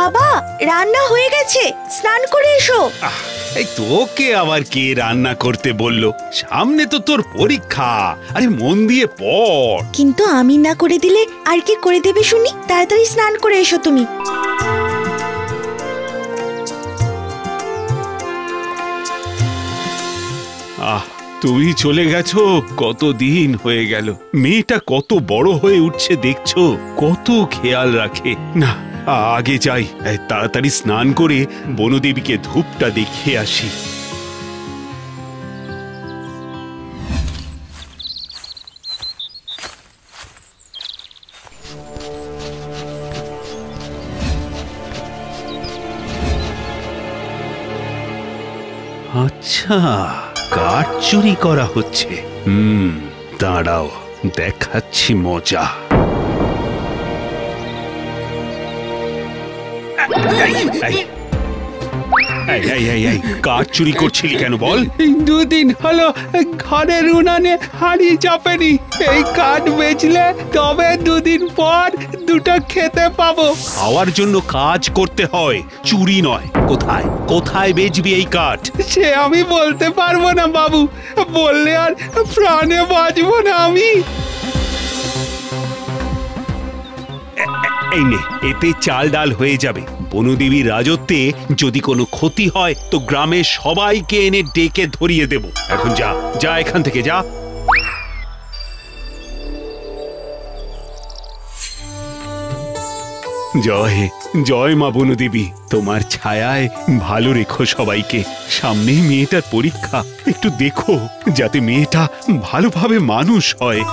বাবা, রান্না হয়ে গেছে, স্নান করে এসো। এই তোকে আবার কে রান্না করতে বললো? সামনে তো তোর পরীক্ষা, আরে মন দিয়ে পড়। কিন্তু আমি না করে দিলে আর কে করে দেবে শুনি? তাড়াতাড়ি স্নান করে এসো তুমি। তুমি চলে গেছো, কতদিন হয়ে গেল। মেয়েটা কত বড় হয়ে উঠছে দেখছো, কত খেয়াল রাখে। না, আগে যাই, তাড়াতাড়ি স্নান করে বনদেবীকে ধূপটা দেখিয়ে আসি। আচ্ছা, কাঠ চুরি করা হচ্ছে। দাঁড়াও, দেখাচ্ছি মজা। কাঠ চুরি করছিলি কেন বল? দুদিন হলো ঘরের উনানে হাঁড়ি চাপেনি। এই কাঠ বেচলে তবে দুদিন পর দুটো খেতে পাবো। খাওয়ার জন্য কাজ করতে হয়, চুরি নয়। কোথায় কোথায় বেচবি এই কাঠ? সে আমি বলতে পারবো না বাবু, বললে আর প্রাণে বাঁচবো না আমি। এই নে, এতে চাল ডাল হয়ে যাবে। বনদেবীর রাজত্বে যদি কোনো ক্ষতি হয় তো গ্রামের সবাইকে এনে ডেকে ধরিয়ে দেব। এখন যা যা, এখান থেকে যা। জয় জয় মা বনদেবী, তোমার ছায়ায় ভালো রেখো সবাইকে। সামনেই মেয়েটার পরীক্ষা, একটু দেখো যাতে মেয়েটা ভালোভাবে মানুষ হয়।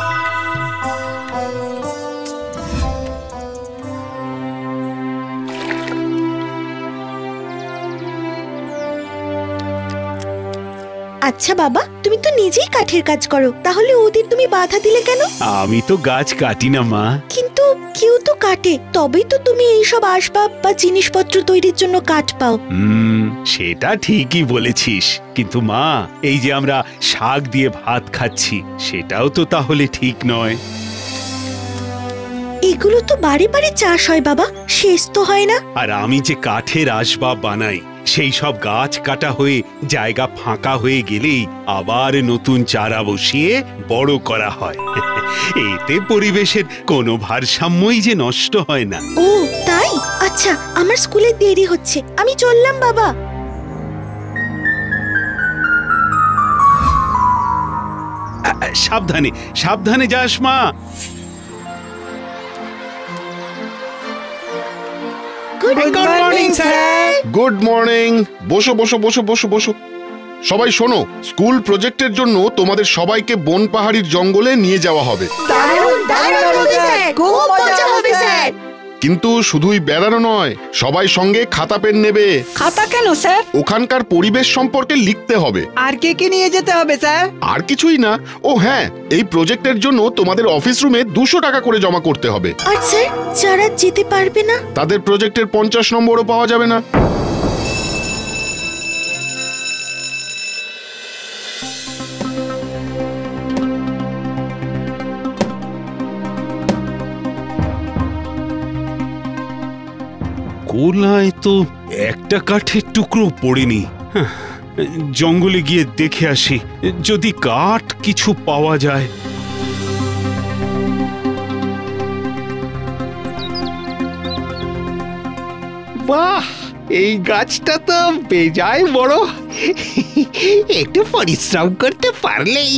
আচ্ছা বাবা, তুমি তো নিজেই কাঠের কাজ করো, তাহলে ওদের তুমি বাধা দিলে কেন? আমি তো গাছ কাটি না মা। কিন্তু কেউ তো কাটে, তবেই তো তুমি এইসব আসবাব বা জিনিসপত্র তৈরির জন্য কাঠ পাও। সেটা ঠিকই বলেছিস, কিন্তু মা, এই যে আমরা শাক দিয়ে ভাত খাচ্ছি, সেটাও তো তাহলে ঠিক নয়। এগুলো তো বাড়ি বাড়ি চাষ হয় বাবা, শেষ তো হয় না। আর আমি যে কাঠের আসবাব বানাই, সেই সব গাছ কাটা হয়ে জায়গা ফাঁকা হয়ে গেলেই আবার নতুন চারা বসিয়ে বড় করা হয়। এতে পরিবেশের কোনো ভারসাম্যই যে নষ্ট হয় না। ও তাই? আচ্ছা, আমার স্কুলে দেরি হচ্ছে, আমি চললাম বাবা। সাবধানে সাবধানে যাস মা। Good morning sir. Good morning. বসো বসো বসো বসো বসো। সবাই শোনো, স্কুল প্রজেক্টের জন্য তোমাদের সবাইকে বনপাহাড়ির জঙ্গলে নিয়ে যাওয়া হবে। দারুণ দারুণ হবে স্যার, খুব মজা হবে স্যার। কিন্তু শুধুই বেড়ানো নয়, সবাই সঙ্গে খাতা পেন নেবে। খাতা কেন স্যার? ওখানকার পরিবেশ সম্পর্কে লিখতে হবে। আর কে কে নিয়ে যেতে হবে স্যার? আর কিছুই না। ও হ্যাঁ, এই প্রজেক্টের জন্য তোমাদের অফিস রুমে 200 টাকা করে জমা করতে হবে। আর স্যার, যারা যেতে পারবে না, তাদের প্রজেক্টের 50 নম্বরও পাওয়া যাবে না। কোলায় তো একটা কাঠের টুকরো পড়েনি। জঙ্গলে গিয়ে দেখে আসি, যদি কাঠ কিছু পাওয়া যায়। বাহ, এই গাছটা তো বেজায় বড়। একটু পরিশ্রম করতে পারলেই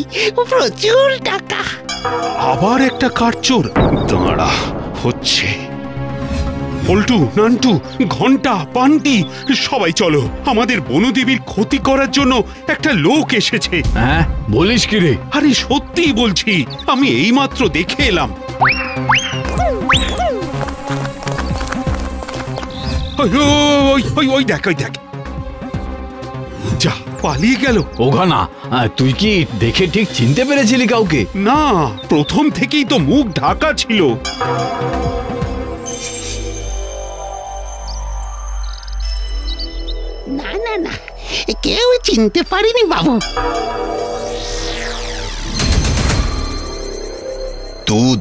প্রচুর টাকা। আবার একটা কাঠচোর। দাঁড়া, হচ্ছে। পল্টু, নান্টু, ঘন্টা, পান্টি, সবাই চলো, আমাদের বনদেবীর ক্ষতি করার জন্য একটা লোক এসেছে। হ্যাঁ, বলিস কি রে? আরে সত্যিই বলছি, আমি এইমাত্র দেখে এলাম। ওই দেখ, ওই দেখ, যা পালিয়ে গেল। ওখানা, তুই কি দেখে ঠিক চিনতে পেরেছিলি কাউকে? না, প্রথম থেকেই তো মুখ ঢাকা ছিল। না না না, কেউ চিনতে পারিনি বাবু।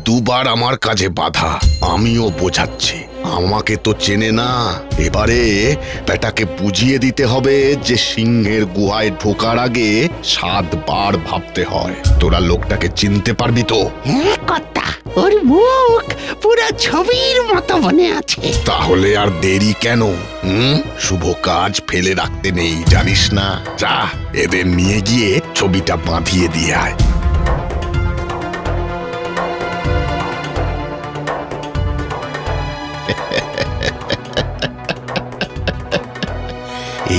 দুবার আমার কাজে বাধা, আমিও বোঝাচ্ছি। আমাকে তো চেনে না, এবারে বেটাকে বুঝিয়ে দিতে হবে যে সিংহের গুহায় ঢোকার আগে 7 বার ভাবতে হয়। তোরা লোকটাকে চিনতে পারবি তো? হ্যাঁ কর্তা, ওর মুখ পুরো ছবির মতো মনে আছে। তাহলে আর দেরি কেন? শুভ কাজ ফেলে রাখতে নেই, জানিস না? যা, এদের নিয়ে গিয়ে ছবিটা বাঁধিয়ে দিয়ে আয়।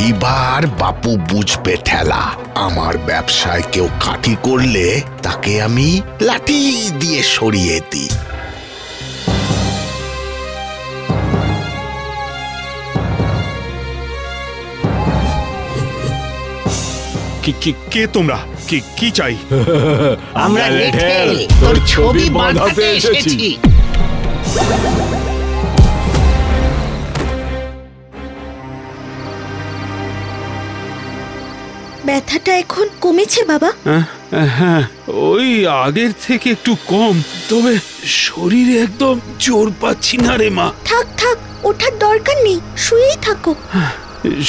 এইবার বাপু বুঝবে ঠেলা। আমার ব্যবসায় কেউ কাঠি করলে তাকে আমি লাঠি দিয়ে সরিয়ে দিই। কে তোমরা? কি চাই? আমরা লেঠেল, তোর ছবি বাঁধাতে এসেছি। ব্যথাটা এখন কমেছে বাবা? হ্যাঁ, ওই আগের থেকে একটু কম, তবে শরীরে একদম জোর পাচ্ছি না রে মা। থাক থাক, ওঠার দরকার নেই, শুয়েই থাকো।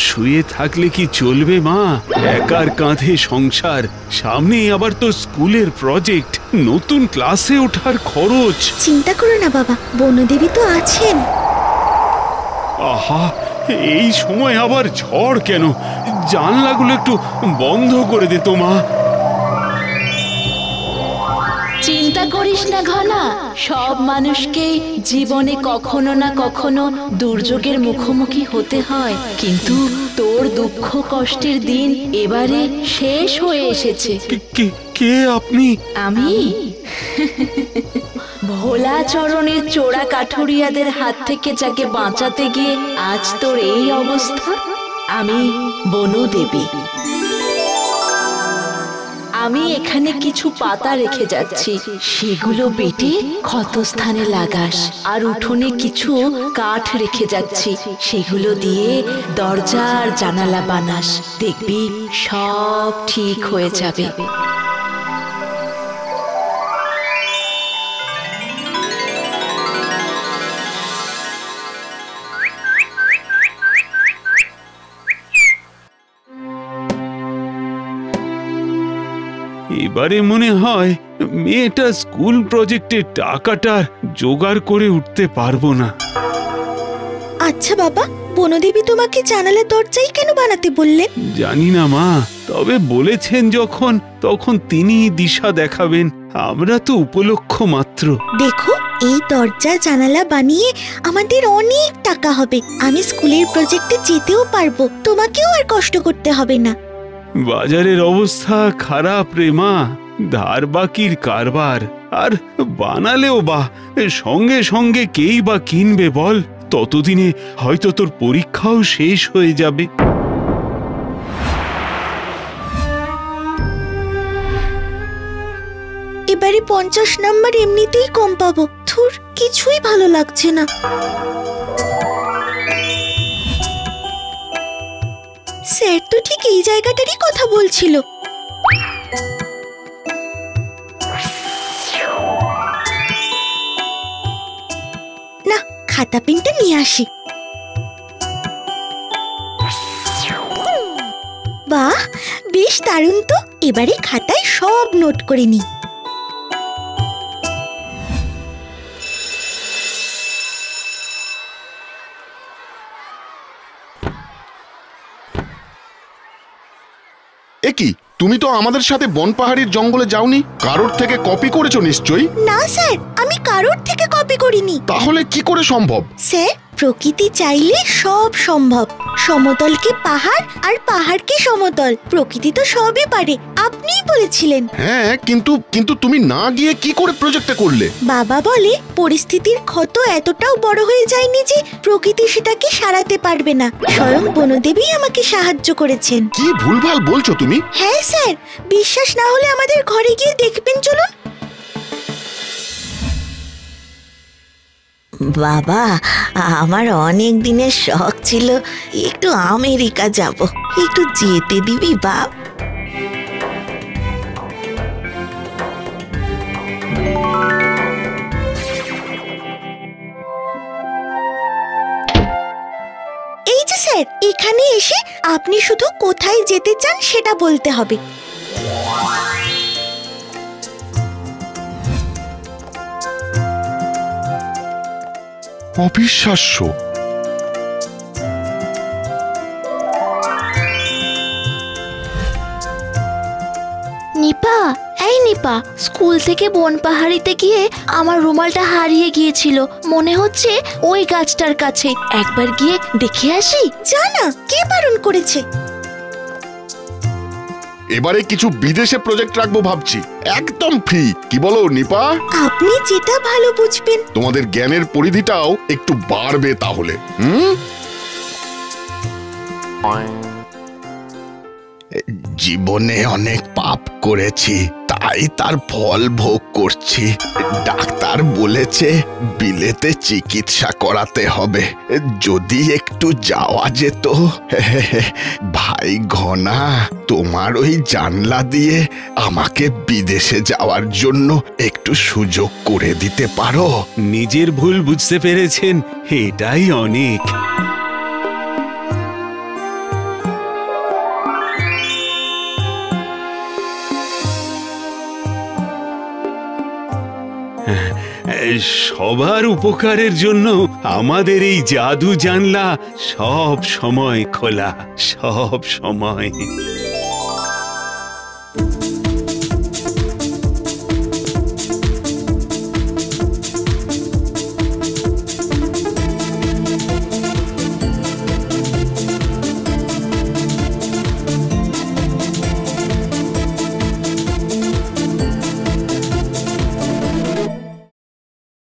শুয়ে থাকলে কি চলবে মা? একার কাঁধে সংসার, সামনে আবার তো স্কুলের প্রজেক্ট, নতুন ক্লাসে ওঠার খরচ। চিন্তা করো না বাবা, বনদেবী তো আছেন। আহা, এই সময় আবার ঝড় কেন? জানলাগুলো একটু বন্ধ করে দে তো মা। চিন্তা করিস না ঘনা, সব মানুষকে জীবনে কখনো না কখনো দুর্যোগের মুখোমুখি হতে হয়, কিন্তু তোর দুঃখ কষ্টের দিন এবারে শেষ হয়ে এসেছে। কে আপনি? আমি ভোলা চরণের চোরা কাঠুরিয়াদের হাত থেকে যাকে বাঁচাতে গিয়ে আজ তোর এই অবস্থা। আমি বনদেবী। আমি এখানে কিছু পাতা রেখে যাচ্ছি, সেগুলো বেটে ক্ষতস্থানে লাগাস। আর উঠোনে কিছু কাঠ রেখে যাচ্ছি, সেগুলো দিয়ে দরজা আর জানালা বানাস। দেখবি সব ঠিক হয়ে যাবে। এবারে মনে হয় মেয়েটা স্কুল প্রজেক্টের টাকাটা জোগাড় করে উঠতে পারবো না। আচ্ছা বাবা, বনদেবী তোমাকে জানালার দরজাই কেন বানাতে বললেন? জানি না মা, তবে বলেছেন যখন, তখন তিনিই দিশা দেখাবেন। আমরা তো উপলক্ষ মাত্র। দেখো, এই দরজা জানালা বানিয়ে আমাদের অনেক টাকা হবে। আমি স্কুলের প্রজেক্টে যেতেও পারবো, তোমাকেও আর কষ্ট করতে হবে না। বাজারের অবস্থা খারাপ রে মা, ধার বাকির কারবার। আর বানালেও বা সঙ্গে সঙ্গে কেই বা কিনবে বল? ততদিনে হয়তো তোর পরীক্ষাও শেষ হয়ে যাবে। এবারে 50 নাম্বার এমনিতেই কম পাবো। ধুর, কিছুই ভালো লাগছে না। স্যার তো ঠিক এই জায়গাটারই কথা বলছিল। না, খাতা পেনটা নিয়ে আসি। বাহ, বেশ দারুণ তো। এবারে খাতায় সব নোট করে নি। একি, তুমি তো আমাদের সাথে বনপাহাড়ির জঙ্গলে যাওনি? কারোর থেকে কপি করেছো নিশ্চয়ই? না স্যার, আমি কারোর থেকে কপি করিনি। তাহলে কি করে সম্ভব? স্যার, প্রকৃতি চাইলে সব সম্ভব। সমতলকে পাহাড় আর পাহাড়কে সমতল, প্রকৃতি তো সবই পারে। আপনিই বলেছিলেন। হ্যাঁ, কিন্তু তুমি না গিয়ে কি করে প্রজেক্টটা করলে? বাবা বলে পরিস্থিতির ক্ষত এতটাও বড় হয়ে যায়নি যে প্রকৃতি সেটাকে সারাতে পারবে না। স্বয়ং বনদেবী আমাকে সাহায্য করেছেন। কি ভুলভাল বলছো তুমি? হ্যাঁ স্যার, বিশ্বাস না হলে আমাদের ঘরে গিয়ে দেখবেন, চলুন। বাবা, আমার অনেক দিনের শখ ছিল একটু আমেরিকা যাব। একটু যেতে দিবি বাপ? স্যার, এখানে এসে আপনি শুধু কোথায় যেতে চান সেটা বলতে হবে। অবিশ্বাস্য। নিপা, এই নিপা, স্কুল থেকে বনপাহাড়িতে গিয়ে আমার রুমালটা হারিয়ে গিয়েছিল। মনে হচ্ছে ওই গাছটার কাছে। একবার গিয়ে দেখে আসি। জানা কে বারণ করেছে? এবারে কিছু বিদেশে প্রজেক্ট রাখবো ভাবছি, একদম ফ্রি। কি বলো নিপা? আপনি যেটা ভালো বুঝবেন। তোমাদের জ্ঞানের পরিধিটাও একটু বাড়বে তাহলে। জীবনে অনেক পাপ করেছি, তাই তার ফল ভোগ করছি। ডাক্তার বলেছে বিলেতে চিকিৎসা করাতে হবে। যদি একটু যাওয়া যেত। ভাই ঘনা, তোমার ওই জানলা দিয়ে আমাকে বিদেশে যাওয়ার জন্য একটু সুযোগ করে দিতে পারো? নিজের ভুল বুঝতে পেরেছেন, এটাই অনেক। সবার উপকারের জন্য আমাদের এই জাদু জানলা সব সময় খোলা, সব সময়।